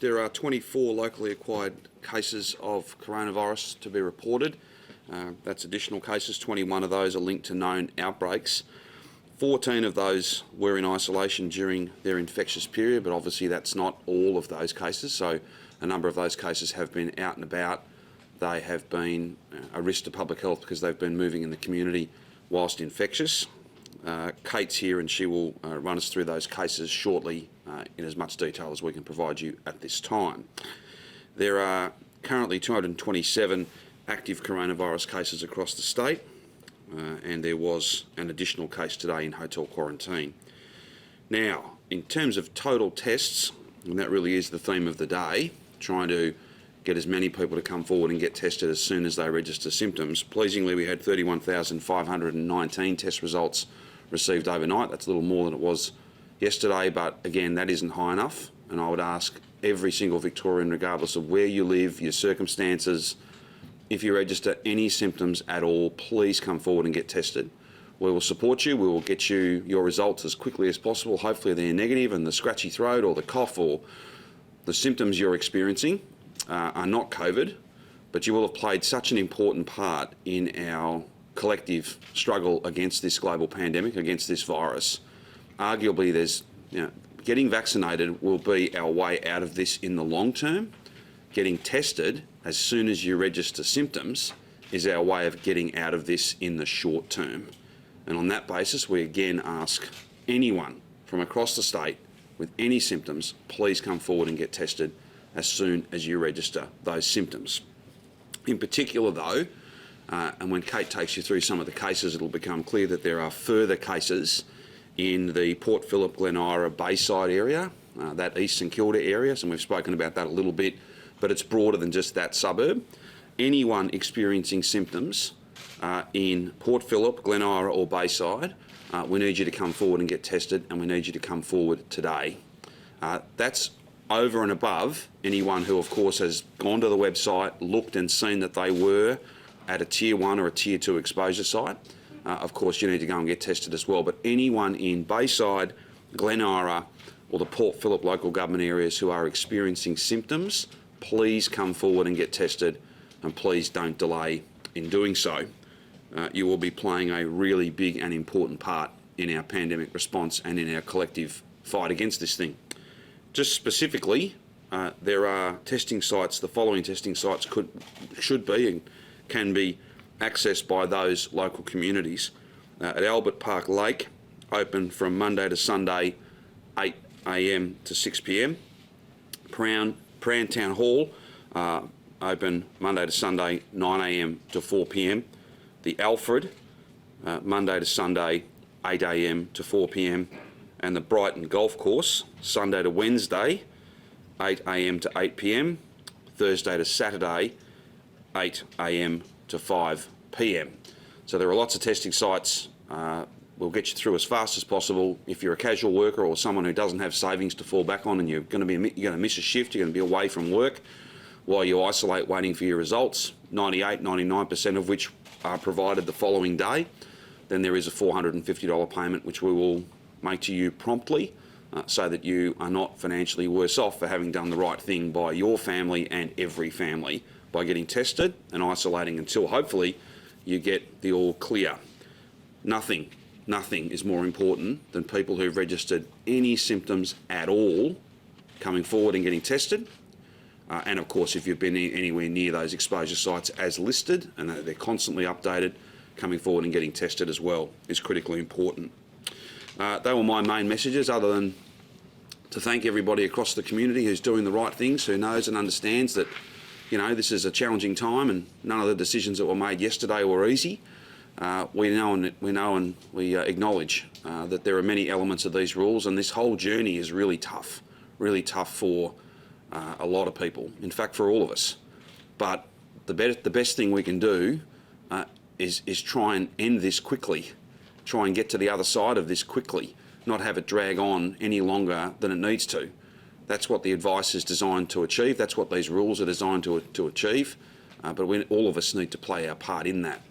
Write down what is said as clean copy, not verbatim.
There are 24 locally acquired cases of coronavirus to be reported. That's additional cases. 21 of those are linked to known outbreaks. 14 of those were in isolation during their infectious period, but obviously that's not all of those cases. So a number of those cases have been out and about. They have been a risk to public health because they've been moving in the community whilst infectious. Kate's here and she will run us through those cases shortly in as much detail as we can provide you at this time. There are currently 227 active coronavirus cases across the state, and there was an additional case today in hotel quarantine. Now, in terms of total tests, and that really is the theme of the day, trying to get as many people to come forward and get tested as soon as they register symptoms. Pleasingly, we had 31,519 test results received overnight. That's a little more than it was yesterday, but again, that isn't high enough. And I would ask every single Victorian, regardless of where you live, your circumstances, if you register any symptoms at all, please come forward and get tested. We will support you. We will get you your results as quickly as possible. Hopefully they're negative and the scratchy throat or the cough or the symptoms you're experiencing are not COVID, but you will have played such an important part in our collective struggle against this global pandemic, against this virus. Arguably, getting vaccinated will be our way out of this in the long term. Getting tested as soon as you register symptoms is our way of getting out of this in the short term. And on that basis, we again ask anyone from across the state with any symptoms, please come forward and get tested as soon as you register those symptoms. In particular though, and when Kate takes you through some of the cases, it'll become clear that there are further cases in the Port Phillip, Glen Ira, Bayside area, that East St Kilda area, so we've spoken about that a little bit, but it's broader than just that suburb. Anyone experiencing symptoms in Port Phillip, Glen Ira or Bayside, we need you to come forward and get tested, and we need you to come forward today. That's over and above anyone who, of course, has gone to the website, looked and seen that they were at a Tier 1 or a Tier 2 exposure site. Of course, you need to go and get tested as well. But anyone in Bayside, Glen Ira or the Port Phillip local government areas who are experiencing symptoms, please come forward and get tested, and please don't delay in doing so. You will be playing a really big and important part in our pandemic response and in our collective fight against this thing. Just specifically, there are testing sites. The following testing sites should be and can be accessed by those local communities. At Albert Park Lake, open from Monday to Sunday, 8 a.m. to 6 p.m. Prahran Town Hall, open Monday to Sunday, 9 a.m. to 4 p.m. The Alfred, Monday to Sunday, 8 a.m. to 4 p.m. And the Brighton Golf Course, Sunday to Wednesday, 8 a.m. to 8 p.m. Thursday to Saturday, 8 a.m. to 5 p.m. So there are lots of testing sites. We'll get you through as fast as possible. If you're a casual worker or someone who doesn't have savings to fall back on and you're going to miss a shift, you're going to be away from work while you isolate waiting for your results, 98, 99% of which are provided the following day, then there is a $450 payment which we will make to you promptly so that you are not financially worse off for having done the right thing by your family and every family by getting tested and isolating until hopefully you get the all clear. Nothing is more important than people who've registered any symptoms at all coming forward and getting tested. And of course, if you've been anywhere near those exposure sites as listed, and they're constantly updated, coming forward and getting tested as well is critically important. They were my main messages, other than to thank everybody across the community who's doing the right things, who knows and understands that, this is a challenging time and none of the decisions that were made yesterday were easy. We know and we acknowledge that there are many elements of these rules, and this whole journey is really tough for a lot of people, in fact for all of us. But the best thing we can do is try and end this quickly, try and get to the other side of this quickly, not have it drag on any longer than it needs to. That's what the advice is designed to achieve, that's what these rules are designed to achieve, but all of us need to play our part in that.